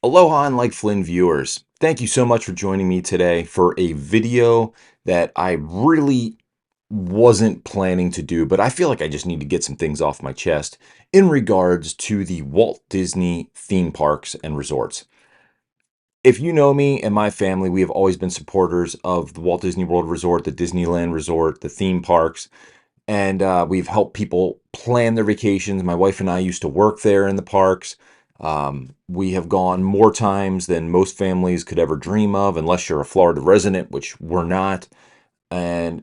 Aloha and like Flynn viewers. Thank you so much for joining me today for a video that I really wasn't planning to do, but I feel like I just need to get some things off my chest in regards to the Walt Disney theme parks and resorts. If you know me and my family, we have always been supporters of the Walt Disney World Resort, the Disneyland Resort, the theme parks, and we've helped people plan their vacations. My wife and I used to work there in the parks. We have gone more times than most families could ever dream of, unless you're a Florida resident, which we're not. And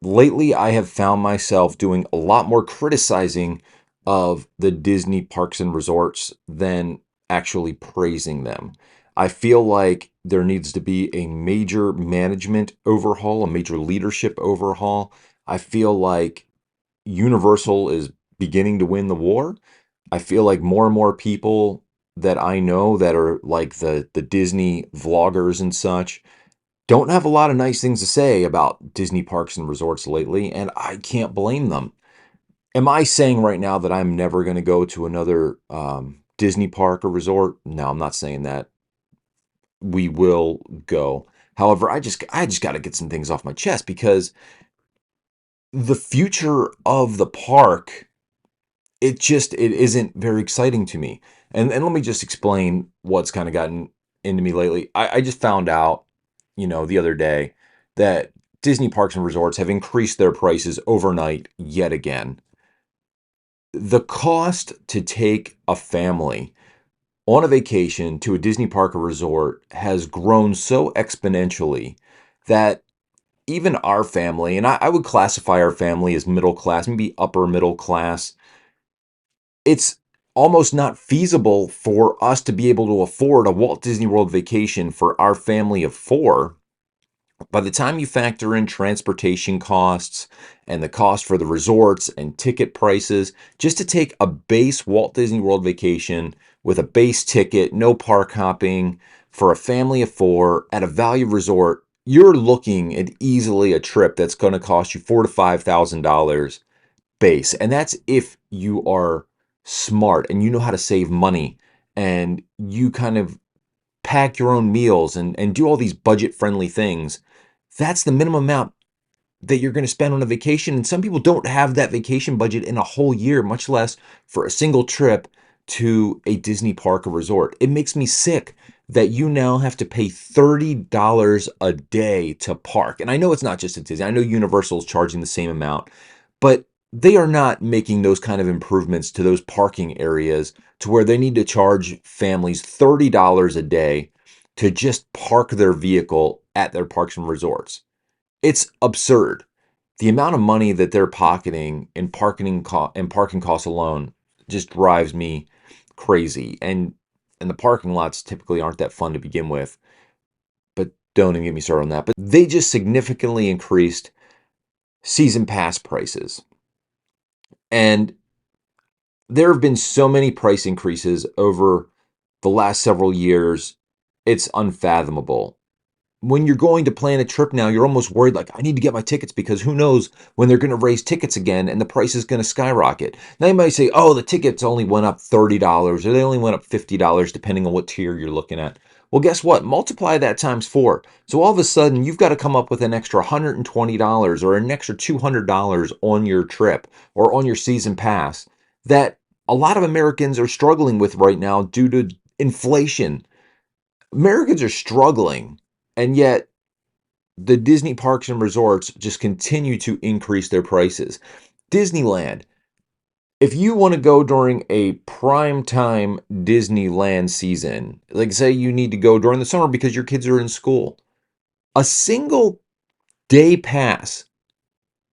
lately, I have found myself doing a lot more criticizing of the Disney parks and resorts than actually praising them. I feel like there needs to be a major management overhaul, a major leadership overhaul. I feel like Universal is beginning to win the war. I feel like more and more people that I know that are like the Disney vloggers and such don't have a lot of nice things to say about Disney parks and resorts lately, and I can't blame them. Am I saying right now that I'm never going to go to another Disney park or resort? No, I'm not saying that. We will go. However, I just got to get some things off my chest because the future of the park, it isn't very exciting to me. And let me just explain what's kind of gotten into me lately. I just found out, the other day that Disney parks and resorts have increased their prices overnight yet again. The cost to take a family on a vacation to a Disney park or resort has grown so exponentially that even our family, and I would classify our family as middle class, maybe upper middle class, it's almost not feasible for us to be able to afford a Walt Disney World vacation for our family of four. By the time you factor in transportation costs and the cost for the resorts and ticket prices, just to take a base Walt Disney World vacation with a base ticket, no park hopping, for a family of four at a value resort, you're looking at easily a trip that's going to cost you $4,000 to $5,000 base. And that's if you are smart and you know how to save money and you kind of pack your own meals and do all these budget friendly things. That's the minimum amount that you're going to spend on a vacation. And some people don't have that vacation budget in a whole year, much less for a single trip to a Disney park or resort. It makes me sick that you now have to pay $30 a day to park. And I know it's not just at Disney. I know Universal is charging the same amount, but they are not making those kind of improvements to those parking areas to where they need to charge families $30 a day to just park their vehicle at their parks and resorts. It's absurd. The amount of money that they're pocketing in parking costs alone just drives me crazy. And the parking lots typically aren't that fun to begin with. But don't even get me started on that. But they just significantly increased season pass prices. And there have been so many price increases over the last several years, it's unfathomable. When you're going to plan a trip now, you're almost worried, like, I need to get my tickets because who knows when they're going to raise tickets again and the price is going to skyrocket. Now you might say, oh, the tickets only went up $30 or they only went up $50 depending on what tier you're looking at. Well, guess what? Multiply that times four. So all of a sudden, you've got to come up with an extra $120 or an extra $200 on your trip or on your season pass that a lot of Americans are struggling with right now due to inflation. Americans are struggling, and yet the Disney parks and resorts just continue to increase their prices. Disneyland, if you want to go during a prime time Disneyland season, like say you need to go during the summer because your kids are in school, a single day pass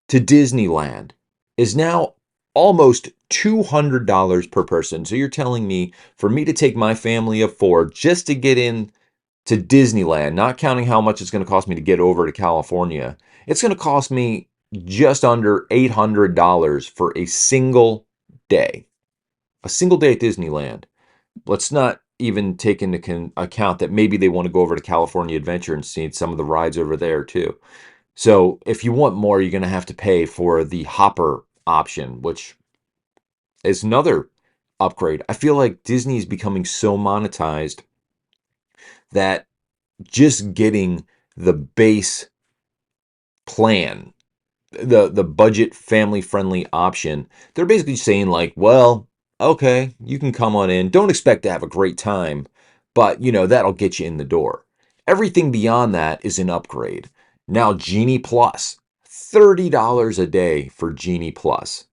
to Disneyland is now almost $200 per person. So you're telling me for me to take my family of four just to get in to Disneyland, not counting how much it's going to cost me to get over to California, it's going to cost me just under $800 for a single day. A single day at Disneyland. Let's not even take into account that maybe they want to go over to California Adventure and see some of the rides over there too. So if you want more, you're going to have to pay for the Hopper option, which is another upgrade. I feel like Disney is becoming so monetized that just getting the base plan, the budget family friendly option, they're basically saying like, well, okay, you can come on in. Don't expect to have a great time, but that'll get you in the door. Everything beyond that is an upgrade. Now Genie Plus, $30 a day for Genie Plus.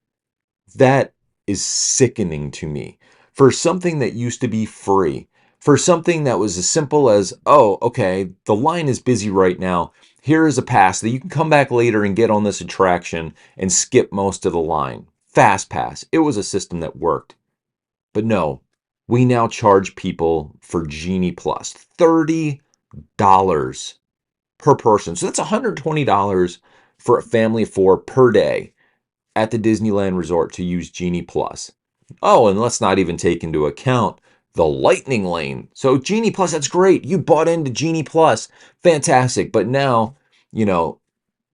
That is sickening to me. For something that used to be free, for something that was as simple as, oh, okay, the line is busy right now. Here is a pass that you can come back later and get on this attraction and skip most of the line. Fast pass. It was a system that worked. But no, we now charge people for Genie Plus $30 per person. So that's $120 for a family of four per day at the Disneyland Resort to use Genie Plus. Oh, and let's not even take into account the Lightning Lane. So Genie Plus, that's great. You bought into Genie Plus. Fantastic. But now, you know,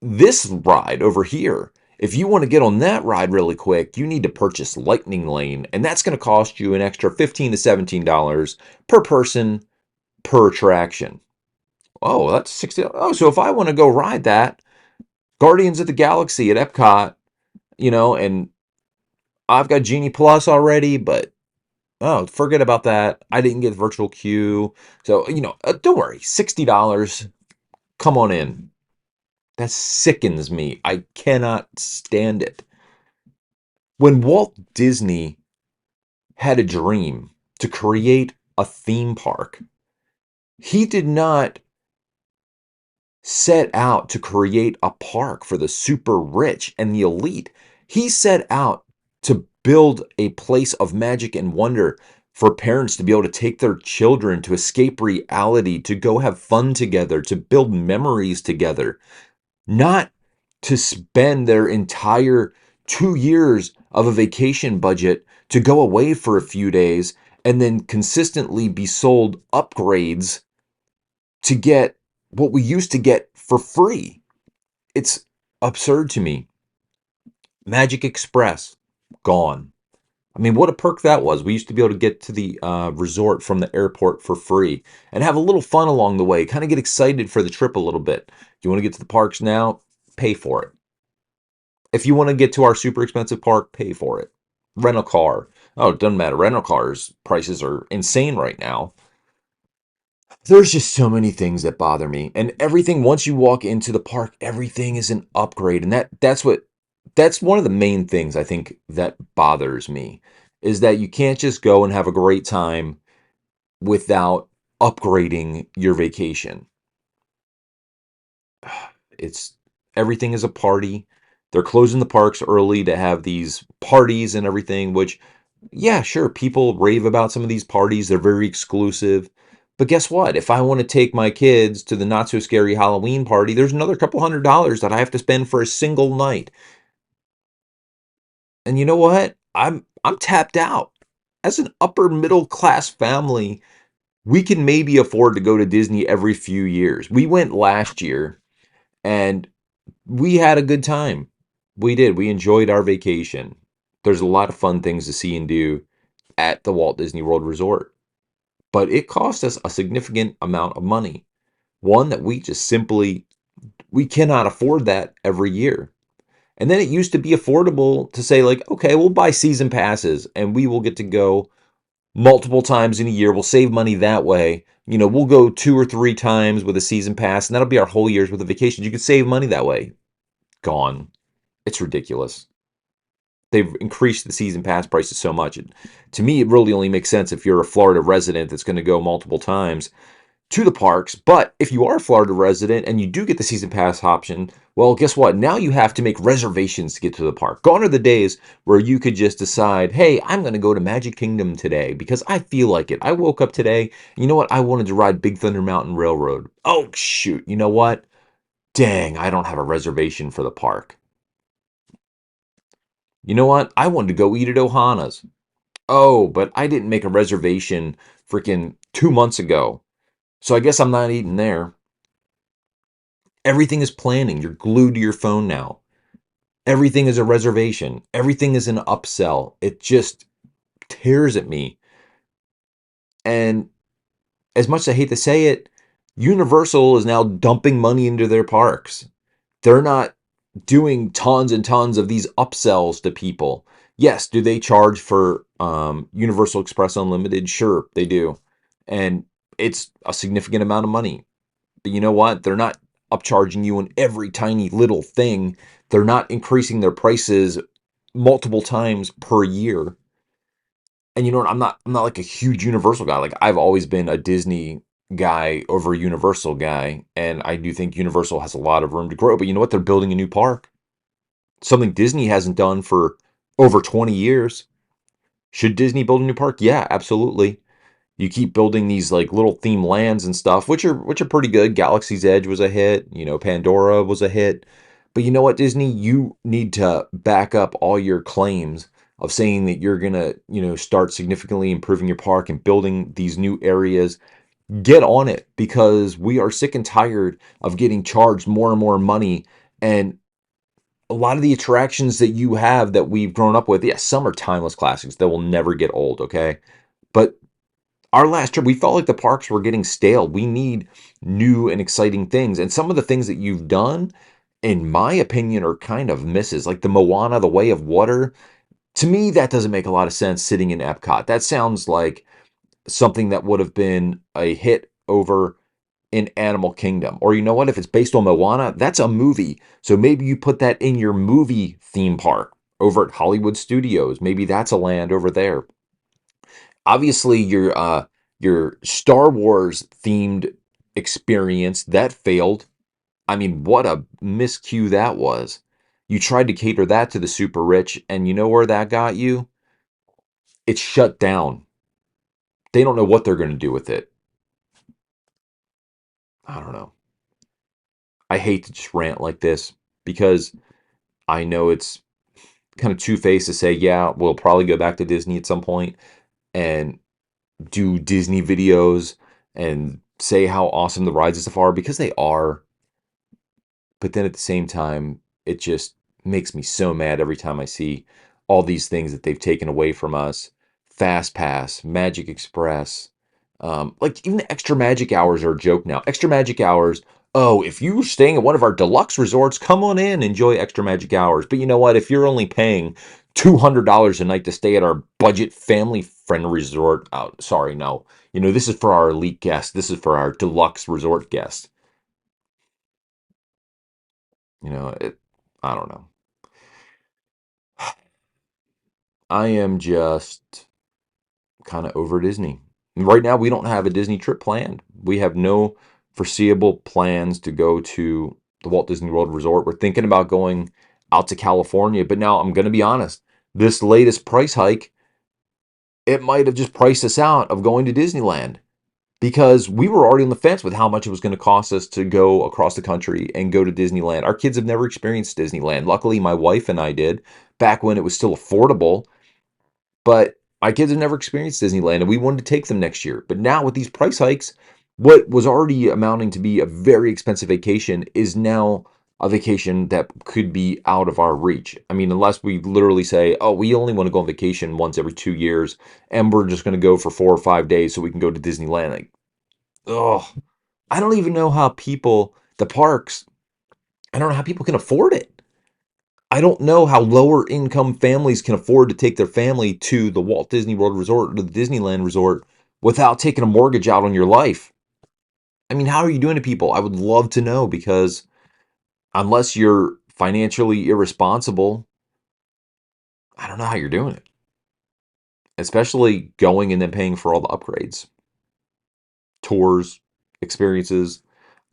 this ride over here, if you want to get on that ride really quick, you need to purchase Lightning Lane, and that's going to cost you an extra $15 to $17 per person per attraction. Oh, that's 60. Oh, so if I want to go ride that Guardians of the Galaxy at Epcot, and I've got Genie Plus already, but oh, forget about that. I didn't get virtual queue. So, don't worry. $60. Come on in. That sickens me. I cannot stand it. When Walt Disney had a dream to create a theme park, he did not set out to create a park for the super rich and the elite. He set out to build a place of magic and wonder for parents to be able to take their children to escape reality, to go have fun together, to build memories together, not to spend their entire 2 years of a vacation budget to go away for a few days and then consistently be sold upgrades to get what we used to get for free. It's absurd to me. Magic Express, gone. I mean, what a perk that was. We used to be able to get to the resort from the airport for free and have a little fun along the way, kind of get excited for the trip a little bit. You want to get to the parks now? Pay for it. If you want to get to our super expensive park, pay for it. Rent a car. Oh, it doesn't matter. Rental cars prices are insane right now. There's just so many things that bother me. And everything, once you walk into the park, everything is an upgrade. And that's one of the main things I think that bothers me, is that you can't just go and have a great time without upgrading your vacation. It's Everything is a party. They're closing the parks early to have these parties and everything, which, yeah, sure, people rave about some of these parties. They're very exclusive. But guess what? If I want to take my kids to the not so scary Halloween party, there's another couple $100 that I have to spend for a single night. And you know what? I'm tapped out. As an upper middle class family, we can maybe afford to go to Disney every few years. We went last year and we had a good time. We did. We enjoyed our vacation. There's a lot of fun things to see and do at the Walt Disney World Resort. But it cost us a significant amount of money. One that we cannot afford that every year. And then it used to be affordable to say like, okay, we'll buy season passes and we will get to go multiple times in a year. We'll save money that way. We'll go 2 or 3 times with a season pass and that'll be our whole year's worth of vacations. You could save money that way. Gone. It's ridiculous. They've increased the season pass prices so much. To me, it really only makes sense if you're a Florida resident that's going to go multiple times to the parks. But if you are a Florida resident and you do get the season pass option, well, guess what? Now you have to make reservations to get to the park. Gone are the days where you could just decide, hey, I'm going to go to Magic Kingdom today because I feel like it. I woke up today, and you know what? I wanted to ride Big Thunder Mountain Railroad. Oh, shoot. You know what? Dang, I don't have a reservation for the park. You know what? I wanted to go eat at Ohana's. Oh, but I didn't make a reservation freaking 2 months ago. So I guess I'm not eating there. Everything is planning. You're glued to your phone now. Everything is a reservation. Everything is an upsell. It just tears at me. And as much as I hate to say it, Universal is now dumping money into their parks. They're not doing tons and tons of these upsells to people. Yes, do they charge for Universal Express Unlimited? Sure, they do. And it's a significant amount of money. But you know what? They're not upcharging you on every tiny little thing. They're not increasing their prices multiple times per year. And you know what? I'm not like a huge Universal guy. Like I've always been a Disney guy over a Universal guy, and I do think Universal has a lot of room to grow. But you know what? They're building a new park. Something Disney hasn't done for over 20 years. Should Disney build a new park? Yeah, absolutely. You keep building these like little theme lands and stuff, which are pretty good. Galaxy's Edge was a hit, Pandora was a hit. But you know what, Disney, you need to back up all your claims of saying that you're gonna, start significantly improving your park and building these new areas. Get on it because we are sick and tired of getting charged more and more money. And a lot of the attractions that you have that we've grown up with, yes, some are timeless classics that will never get old, okay? But our last trip, we felt like the parks were getting stale. We need new and exciting things. And some of the things that you've done, in my opinion, are kind of misses. Like the Moana, The Way of Water. To me, that doesn't make a lot of sense sitting in Epcot. That sounds like something that would have been a hit over in Animal Kingdom. Or you know what? If it's based on Moana, that's a movie. So maybe you put that in your movie theme park over at Hollywood Studios. Maybe that's a land over there. Obviously, your Star Wars themed experience that failed. I mean, what a miscue that was. You tried to cater that to the super rich, and you know where that got you? It's shut down. They don't know what they're going to do with it. I don't know. I hate to just rant like this because I know it's kind of two-faced to say, yeah, we'll probably go back to Disney at some point and do Disney videos and say how awesome the rides and stuff are because they are. But then at the same time, it just makes me so mad every time I see all these things that they've taken away from us. Fast Pass, Magic Express, like even the extra magic hours are a joke now. Extra magic hours. Oh, if you're staying at one of our deluxe resorts, come on in, enjoy extra magic hours. But you know what? If you're only paying $200 a night to stay at our budget family friend resort, oh, sorry, no. This is for our elite guests. This is for our deluxe resort guests. I don't know. I am just kind of over Disney. Right now, we don't have a Disney trip planned. We have no foreseeable plans to go to the Walt Disney World Resort. We're thinking about going out to California, but now I'm going to be honest. This latest price hike, it might have just priced us out of going to Disneyland because we were already on the fence with how much it was going to cost us to go across the country and go to Disneyland. Our kids have never experienced Disneyland. Luckily, my wife and I did back when it was still affordable. But my kids have never experienced Disneyland, and we wanted to take them next year. But now with these price hikes, what was already amounting to be a very expensive vacation is now a vacation that could be out of our reach. I mean, unless we literally say, oh, we only want to go on vacation once every 2 years, and we're just going to go for 4 or 5 days so we can go to Disneyland. Like, oh, I don't even know how the parks, I don't know how people can afford it. I don't know how lower income families can afford to take their family to the Walt Disney World Resort or the Disneyland Resort without taking a mortgage out on your life. I mean, how are you doing to people? I would love to know because unless you're financially irresponsible, I don't know how you're doing it. Especially going and then paying for all the upgrades, tours, experiences.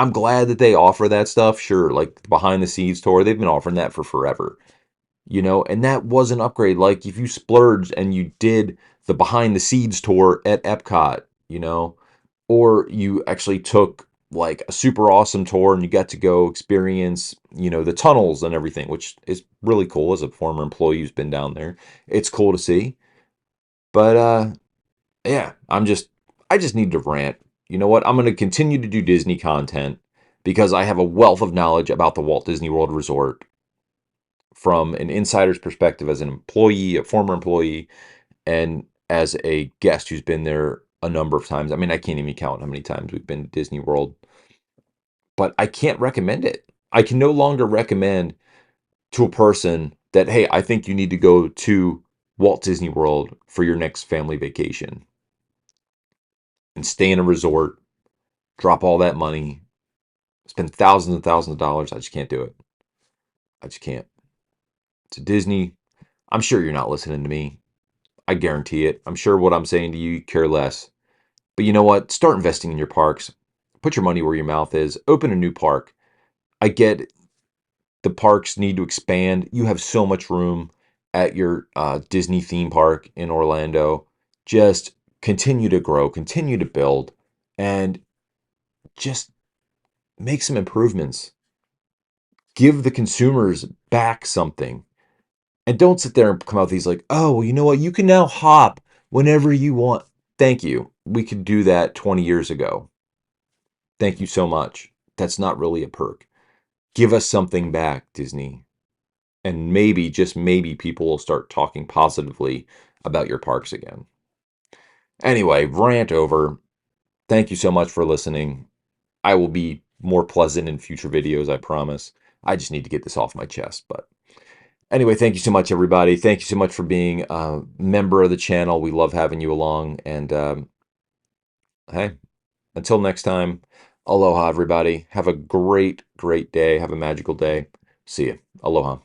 I'm glad that they offer that stuff. Sure, like the behind the scenes tour, they've been offering that for forever. And that was an upgrade. Like if you splurged and you did the behind the scenes tour at Epcot, or you actually took like a super awesome tour and you got to go experience, the tunnels and everything, which is really cool as a former employee who's been down there. It's cool to see. But yeah, I just need to rant. You know what? I'm going to continue to do Disney content because I have a wealth of knowledge about the Walt Disney World Resort from an insider's perspective as an employee, a former employee, and as a guest who's been there a number of times. I mean, I can't even count how many times we've been to Disney World, but I can't recommend it. I can no longer recommend to a person that, hey, I think you need to go to Walt Disney World for your next family vacation and stay in a resort, drop all that money, spend thousands and thousands of dollars. I just can't do it. I just can't. So Disney, I'm sure you're not listening to me. I guarantee it. I'm sure what I'm saying to you care less. But you know what? Start investing in your parks. Put your money where your mouth is. Open a new park. I get the parks need to expand. You have so much room at your Disney theme park in Orlando. Just continue to grow, continue to build, and just make some improvements. Give the consumers back something. And don't sit there and come out with these like, oh, well, you know what? You can now hop whenever you want. Thank you. We could do that 20 years ago. Thank you so much. That's not really a perk. Give us something back, Disney. And maybe, just maybe, people will start talking positively about your parks again. Anyway, rant over. Thank you so much for listening. I will be more pleasant in future videos, I promise. I just need to get this off my chest. But anyway, thank you so much, everybody. Thank you so much for being a member of the channel. We love having you along. And hey, until next time, aloha, everybody. Have a great, great day. Have a magical day. See you. Aloha.